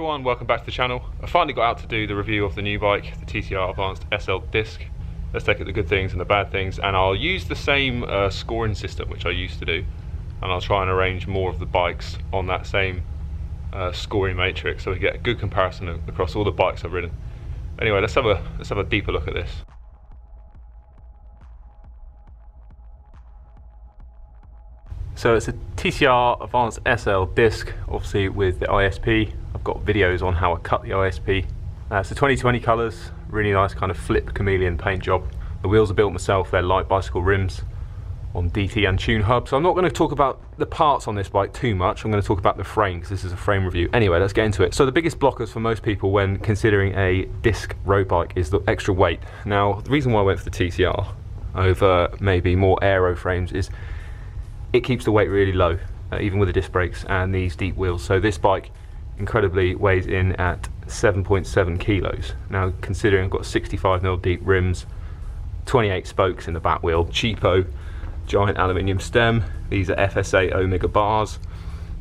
everyone, welcome back to the channel. I finally got out to do the review of the new bike, the TCR Adv SL Disc. Let's take at the good things and the bad things, and I'll use the same scoring system which I used to do, and I'll try and arrange more of the bikes on that same scoring matrix so we get a good comparison across all the bikes I've ridden. Anyway, let's have a deeper look at this. So it's a TCR Adv SL Disc, obviously with the ISP. I've got videos on how I cut the ISP. It's the 2020 colours, really nice kind of flip chameleon paint job. The wheels are built myself, they're light bicycle rims on DT and Tune Hub. So I'm not going to talk about the parts on this bike too much, I'm going to talk about the frame because this is a frame review. Anyway, let's get into it. So the biggest blockers for most people when considering a disc road bike is the extra weight. Now, the reason why I went for the TCR over maybe more aero frames is it keeps the weight really low, even with the disc brakes and these deep wheels. So this bike incredibly weighs in at 7.7 kilos. Now, considering I've got 65mm deep rims, 28 spokes in the back wheel, cheapo, giant aluminium stem. These are FSA Omega bars.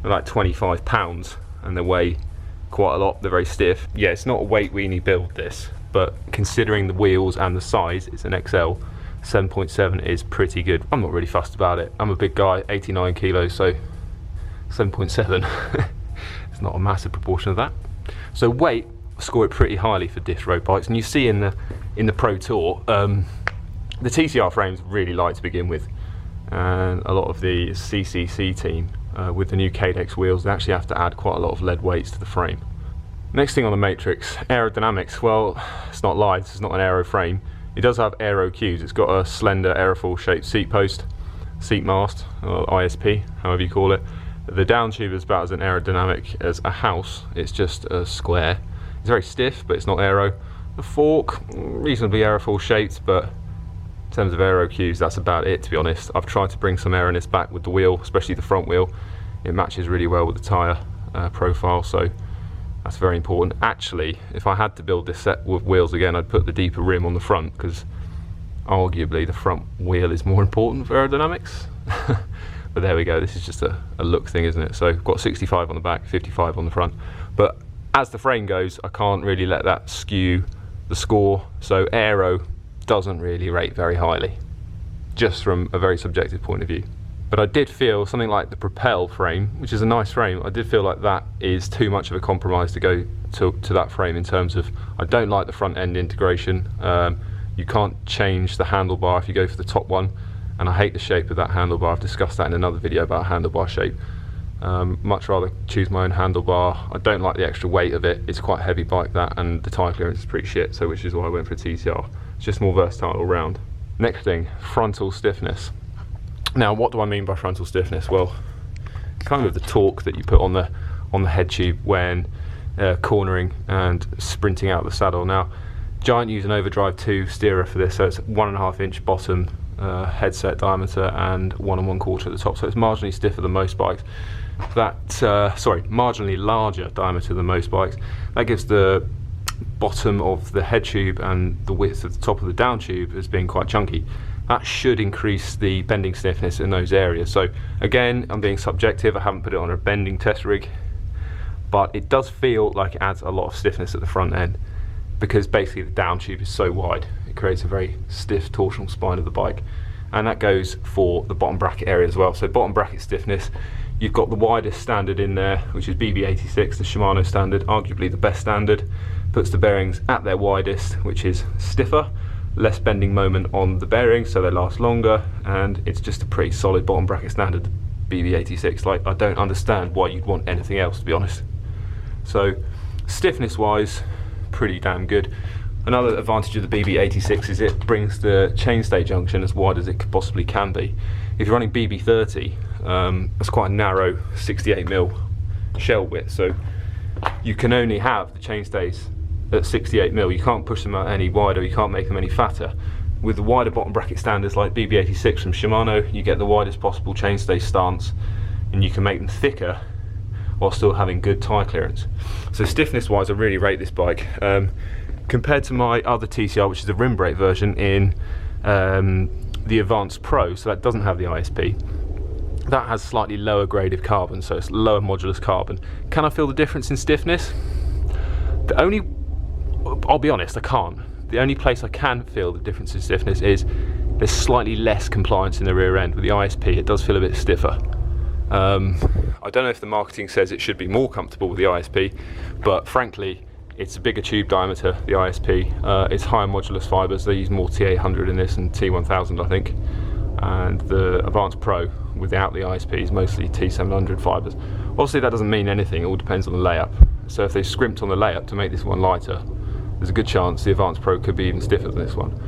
They're like 25 pounds and they weigh quite a lot. They're very stiff. Yeah, it's not a weight weenie build this, but considering the wheels and the size, it's an XL. 7.7 is pretty good. I'm not really fussed about it. I'm a big guy, 89 kilos, so 7.7 it's not a massive proportion of that. So weight, I score it pretty highly for disc road bikes, and you see in the Pro Tour, the TCR frame's really light to begin with, and a lot of the CCC team with the new Cadex wheels, they actually have to add quite a lot of lead weights to the frame. Next thing on the matrix, aerodynamics. Well, it's not live, this is not an aero frame. It does have aero cues. It's got a slender aerofoil shaped seat post, seat mast, or ISP, however you call it. The down tube is about as an aerodynamic as a house. It's just a square. It's very stiff, but it's not aero. The fork, reasonably aerofoil shaped, but in terms of aero cues, that's about it, to be honest. I've tried to bring some aeroness back with the wheel, especially the front wheel. It matches really well with the tyre profile, so that's very important. Actually, if I had to build this set with wheels again, I'd put the deeper rim on the front, because arguably the front wheel is more important for aerodynamics. But there we go, this is just a look thing, isn't it? So I've got 65 on the back, 55 on the front. But as the frame goes, I can't really let that skew the score. So aero doesn't really rate very highly, just from a very subjective point of view. But I did feel something like the Propel frame, which is a nice frame, I did feel like that is too much of a compromise to go to that frame in terms of, I don't like the front end integration. You can't change the handlebar if you go for the top one, and I hate the shape of that handlebar. I've discussed that in another video about handlebar shape. Much rather choose my own handlebar. I don't like the extra weight of it. It's quite a heavy bike, that, and the tyre clearance is pretty shit, so which is why I went for a TCR. It's just more versatile all round. Next thing, frontal stiffness. Now, what do I mean by frontal stiffness? Well, kind of the torque that you put on the head tube when cornering and sprinting out the saddle. Now, Giant use an Overdrive 2 steerer for this, so it's 1.5 inch bottom headset diameter and 1 1/4 at the top, so it's marginally stiffer than most bikes. Marginally larger diameter than most bikes. That gives the bottom of the head tube and the width of the top of the down tube as being quite chunky. That should increase the bending stiffness in those areas. So again, I'm being subjective, I haven't put it on a bending test rig, but it does feel like it adds a lot of stiffness at the front end, because basically the down tube is so wide, it creates a very stiff torsional spine of the bike. And that goes for the bottom bracket area as well. So bottom bracket stiffness, you've got the widest standard in there, which is BB86, the Shimano standard, arguably the best standard. Puts the bearings at their widest, which is stiffer, less bending moment on the bearings, so they last longer, and it's just a pretty solid bottom bracket standard, BB86. Like, I don't understand why you'd want anything else, to be honest. So stiffness wise, pretty damn good. Another advantage of the BB86 is it brings the chainstay junction as wide as it possibly can be. If you're running BB30, that's quite a narrow 68mm shell width, so you can only have the chainstays at 68mm. You can't push them out any wider, you can't make them any fatter. With the wider bottom bracket standards like BB86 from Shimano, you get the widest possible chainstay stance, and you can make them thicker while still having good tyre clearance. So stiffness wise, I really rate this bike. Compared to my other TCR, which is the rim brake version in the Advanced Pro, so that doesn't have the ISP, that has slightly lower grade of carbon, so it's lower modulus carbon. Can I feel the difference in stiffness? I'll be honest, I can't. The only place I can feel the difference in stiffness is there's slightly less compliance in the rear end. With the ISP, it does feel a bit stiffer. I don't know if the marketing says it should be more comfortable with the ISP, but frankly, it's a bigger tube diameter, the ISP. It's higher modulus fibres. They use more T800 in this and T1000, I think. And the Advanced Pro, without the ISP, is mostly T700 fibres. Obviously, that doesn't mean anything. It all depends on the layup. So if they scrimped on the layup to make this one lighter, there's a good chance the Advanced Pro could be even stiffer than this one.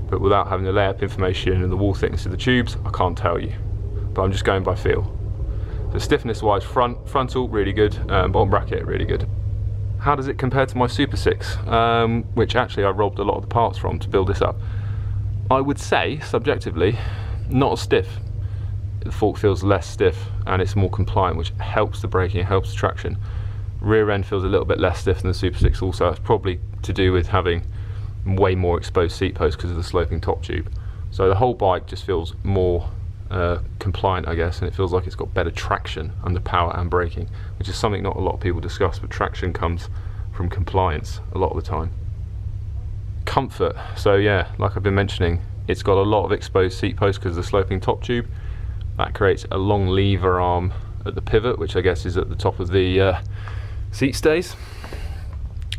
But without having the layup information and the wall thickness of the tubes, I can't tell you. But I'm just going by feel. So stiffness wise, frontal, really good, bottom bracket, really good. How does it compare to my Super 6, which actually I robbed a lot of the parts from to build this up? I would say, subjectively, not as stiff. The fork feels less stiff and it's more compliant, which helps the braking, helps the traction. Rear end feels a little bit less stiff than the Super 6 also. It's probably to do with having way more exposed seat posts because of the sloping top tube. So the whole bike just feels more compliant, I guess, and it feels like it's got better traction under power and braking, which is something not a lot of people discuss, but traction comes from compliance a lot of the time. Comfort, so yeah, like I've been mentioning, it's got a lot of exposed seat posts because of the sloping top tube. That creates a long lever arm at the pivot, which I guess is at the top of the seat stays.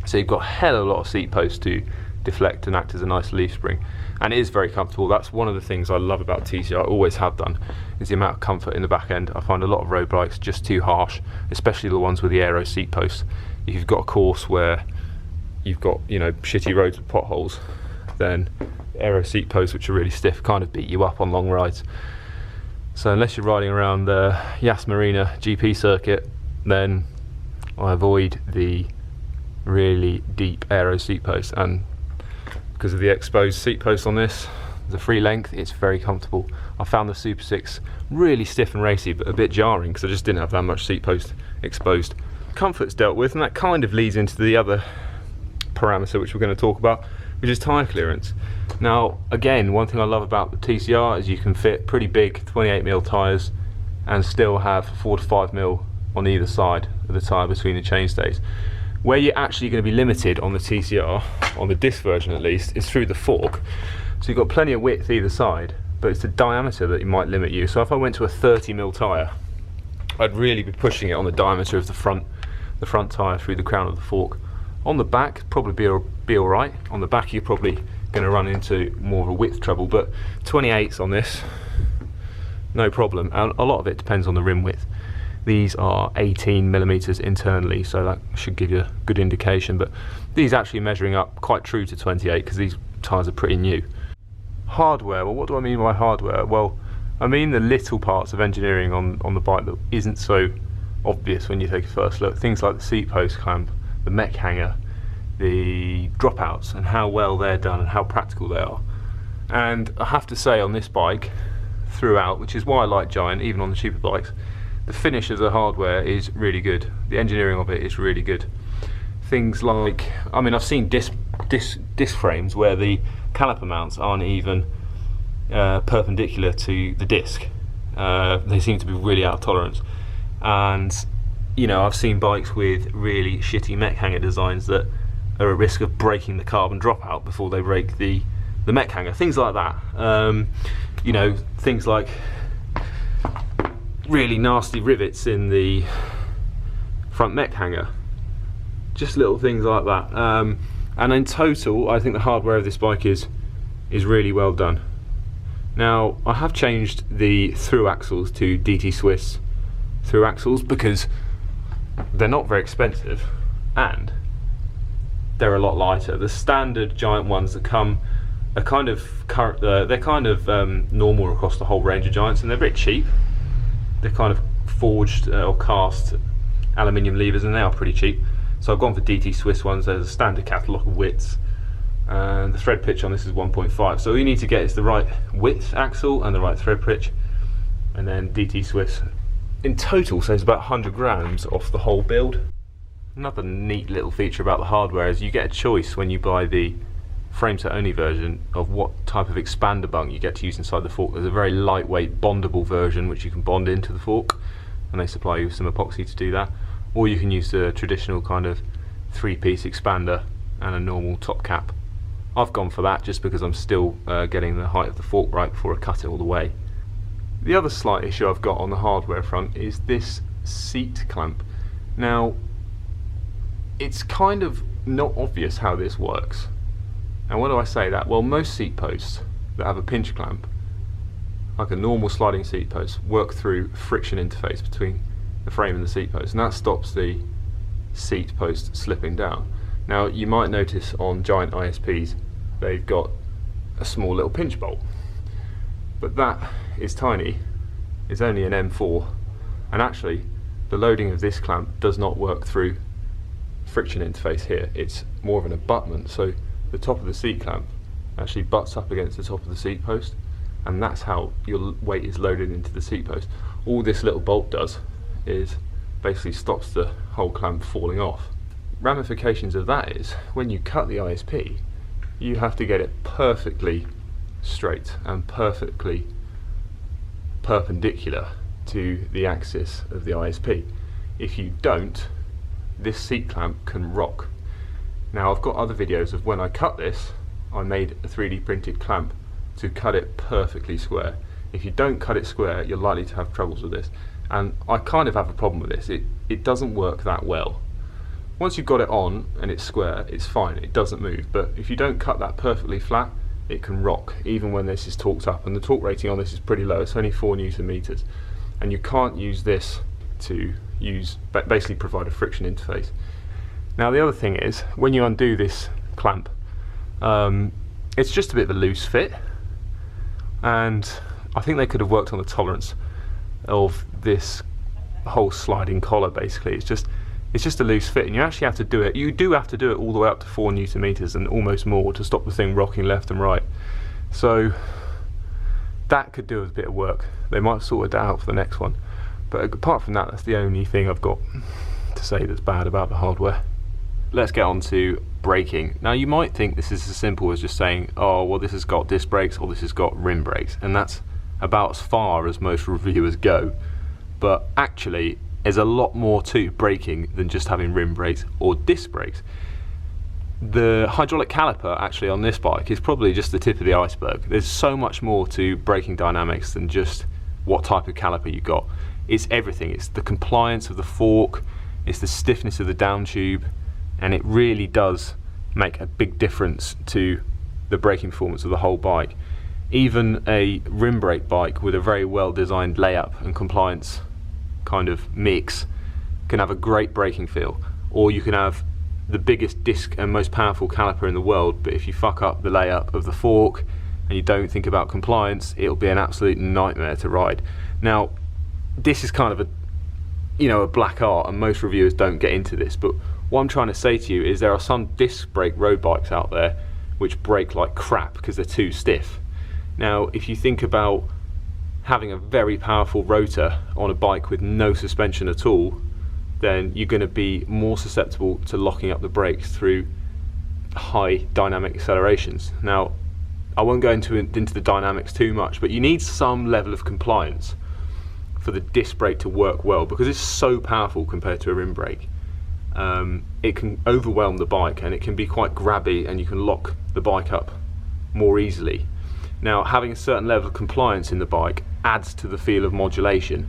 So you've got a hell of a lot of seat posts to deflect and act as a nice leaf spring, and it is very comfortable. That's one of the things I love about TCR, I always have done, is the amount of comfort in the back end. I find a lot of road bikes just too harsh, especially the ones with the aero seat posts. If you've got a course where you've got, you know, shitty roads with potholes, then aero seat posts, which are really stiff, kind of beat you up on long rides. So unless you're riding around the Yas Marina GP circuit, then I avoid the really deep aero seat posts, and because of the exposed seat posts on this, the free length, it's very comfortable. I found the Super 6 really stiff and racy, but a bit jarring because I just didn't have that much seat post exposed. Comfort's dealt with, and that kind of leads into the other parameter which we're going to talk about, which is tyre clearance. Now again, one thing I love about the TCR is you can fit pretty big 28mm tyres and still have 4 to 5mm on either side of the tyre between the chainstays. Where you're actually going to be limited on the TCR, on the disc version at least, is through the fork. So you've got plenty of width either side, but it's the diameter that might limit you. So if I went to a 30mm tyre, I'd really be pushing it on the diameter of the front tyre through the crown of the fork. On the back, probably be alright. On the back, you're probably going to run into more of a width trouble, but 28s on this, no problem. And a lot of it depends on the rim width. These are 18mm internally, so that should give you a good indication, but these actually measuring up quite true to 28 because these tyres are pretty new. Hardware, well, what do I mean by hardware? Well, I mean the little parts of engineering on the bike that isn't so obvious when you take a first look. Things like the seat post clamp, the mech hanger, the dropouts, and how well they're done and how practical they are. And I have to say on this bike, throughout, which is why I like Giant, even on the cheaper bikes, the finish of the hardware is really good. The engineering of it is really good. Things like, I mean, I've seen disc frames where the caliper mounts aren't even perpendicular to the disc. They seem to be really out of tolerance. And, you know, I've seen bikes with really shitty mech hanger designs that are at risk of breaking the carbon dropout before they break the mech hanger. Things like that. You know, things like really nasty rivets in the front mech hanger, just little things like that. And in total, I think the hardware of this bike is really well done. Now, I have changed the through axles to DT Swiss through axles because they're not very expensive and they're a lot lighter. The standard Giant ones that come are kind of normal across the whole range of Giants, and they're very cheap. They're kind of forged or cast aluminium levers, and they are pretty cheap. So I've gone for DT Swiss ones. There's a standard catalogue of widths, and the thread pitch on this is 1.5. So all you need to get is the right width axle and the right thread pitch, and then DT Swiss in total saves about 100 grams off the whole build. Another neat little feature about the hardware is you get a choice when you buy the frameset only version of what type of expander bung you get to use inside the fork. There's a very lightweight bondable version which you can bond into the fork, and they supply you with some epoxy to do that, or you can use the traditional kind of 3-piece expander and a normal top cap. I've gone for that just because I'm still getting the height of the fork right before I cut it all the way. The other slight issue I've got on the hardware front is this seat clamp. Now, it's kind of not obvious how this works. And why do I say that? Well, most seat posts that have a pinch clamp, like a normal sliding seat post, work through friction interface between the frame and the seat post, and that stops the seat post slipping down. Now, you might notice on giant ISPs they've got a small little pinch bolt, but that is tiny. It's only an M4, and actually the loading of this clamp does not work through friction interface here. It's more of an abutment, so the top of the seat clamp actually butts up against the top of the seat post, and that's how your weight is loaded into the seat post. All this little bolt does is basically stops the whole clamp falling off. Ramifications of that is, when you cut the ISP, you have to get it perfectly straight and perfectly perpendicular to the axis of the ISP. If you don't, this seat clamp can rock. Now, I've got other videos of when I cut this, I made a 3D printed clamp to cut it perfectly square. If you don't cut it square, you're likely to have troubles with this, and I kind of have a problem with this. It doesn't work that well. Once you've got it on and it's square, it's fine, it doesn't move, but if you don't cut that perfectly flat, it can rock, even when this is torqued up, and the torque rating on this is pretty low. It's only 4 Newton meters, and you can't use this to basically provide a friction interface. Now, the other thing is, when you undo this clamp, it's just a bit of a loose fit, and I think they could have worked on the tolerance of this whole sliding collar. Basically, it's just a loose fit, and you actually have to do it. You do have to do it all the way up to 4 Newton meters and almost more to stop the thing rocking left and right. So that could do with a bit of work. They might have sorted that out for the next one. But apart from that, that's the only thing I've got to say that's bad about the hardware. Let's get on to braking. Now, you might think this is as simple as just saying, oh, well, this has got disc brakes or this has got rim brakes, and that's about as far as most reviewers go. But actually, there's a lot more to braking than just having rim brakes or disc brakes. The hydraulic caliper actually on this bike is probably just the tip of the iceberg. There's so much more to braking dynamics than just what type of caliper you got. It's everything. It's the compliance of the fork, it's the stiffness of the down tube, and it really does make a big difference to the braking performance of the whole bike. Even a rim brake bike with a very well designed layup and compliance kind of mix can have a great braking feel, or you can have the biggest disc and most powerful caliper in the world, but if you fuck up the layup of the fork and you don't think about compliance, it'll be an absolute nightmare to ride. Now, this is kind of a black art, and most reviewers don't get into this, but what I'm trying to say to you is there are some disc brake road bikes out there which brake like crap because they're too stiff. Now, if you think about having a very powerful rotor on a bike with no suspension at all, then you're going to be more susceptible to locking up the brakes through high dynamic accelerations. Now, I won't go into the dynamics too much, but you need some level of compliance for the disc brake to work well, because it's so powerful compared to a rim brake. It can overwhelm the bike, and it can be quite grabby, and you can lock the bike up more easily. Now, having a certain level of compliance in the bike adds to the feel of modulation.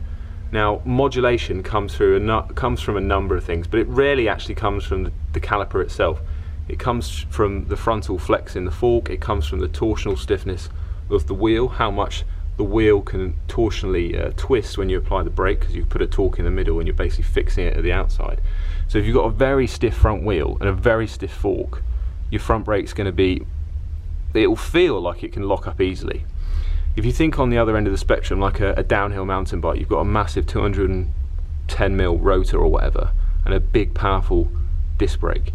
Now, modulation comes from a number of things, but it rarely actually comes from the caliper itself. It comes from the frontal flex in the fork, it comes from the torsional stiffness of the wheel, how much the wheel can torsionally twist when you apply the brake, because you put a torque in the middle and you're basically fixing it at the outside. So if you've got a very stiff front wheel and a very stiff fork, your front brake's going to be, it'll feel like it can lock up easily. If you think on the other end of the spectrum, like a downhill mountain bike, you've got a massive 210mm rotor or whatever, and a big powerful disc brake.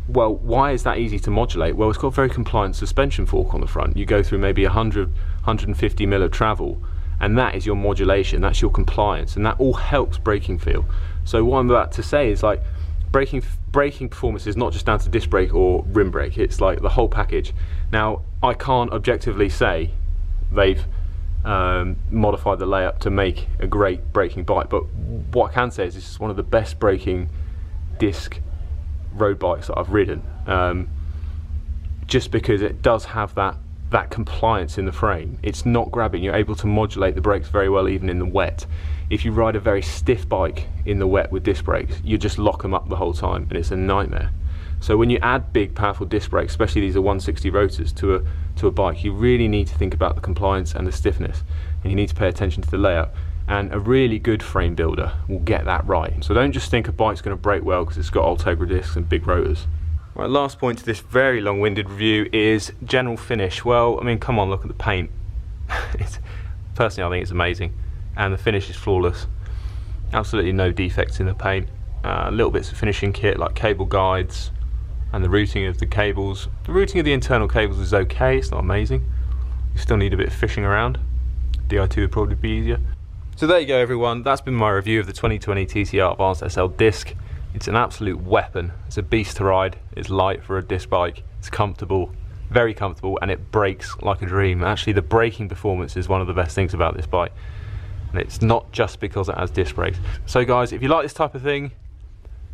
Well, why is that easy to modulate? Well, it's got a very compliant suspension fork on the front. You go through maybe 150mm of travel, and that is your modulation, that's your compliance, and that all helps braking feel. So what I'm about to say is, like, braking performance is not just down to disc brake or rim brake, it's like the whole package. Now, I can't objectively say they've modified the layup to make a great braking bike, but what I can say is this is one of the best braking disc road bikes that I've ridden, just because it does have that compliance in the frame. It's not grabbing. You're able to modulate the brakes very well even in the wet. If you ride a very stiff bike in the wet with disc brakes, you just lock them up the whole time and it's a nightmare. So when you add big powerful disc brakes, especially these are 160 rotors to a bike, you really need to think about the compliance and the stiffness, and you need to pay attention to the layout, and a really good frame builder will get that right. So don't just think a bike's going to brake well because it's got Ultegra discs and big rotors. Right, last point to this very long-winded review is general finish. Well, I mean, come on, look at the paint. Personally, I think it's amazing, and the finish is flawless. Absolutely no defects in the paint. Little bits of finishing kit like cable guides and the routing of the cables. The routing of the internal cables is okay, it's not amazing. You still need a bit of fishing around. Di2 would probably be easier. So there you go everyone, that's been my review of the 2020 TCR Adv SL Disc. It's an absolute weapon. It's a beast to ride. It's light for a disc bike. It's comfortable, very comfortable, and it brakes like a dream. Actually, the braking performance is one of the best things about this bike. And it's not just because it has disc brakes. So guys, if you like this type of thing,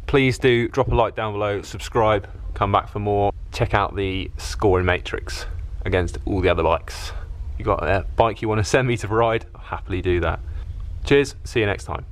please do drop a like down below, subscribe, come back for more. Check out the scoring matrix against all the other bikes. You got a bike you want to send me to ride, I'll happily do that. Cheers, see you next time.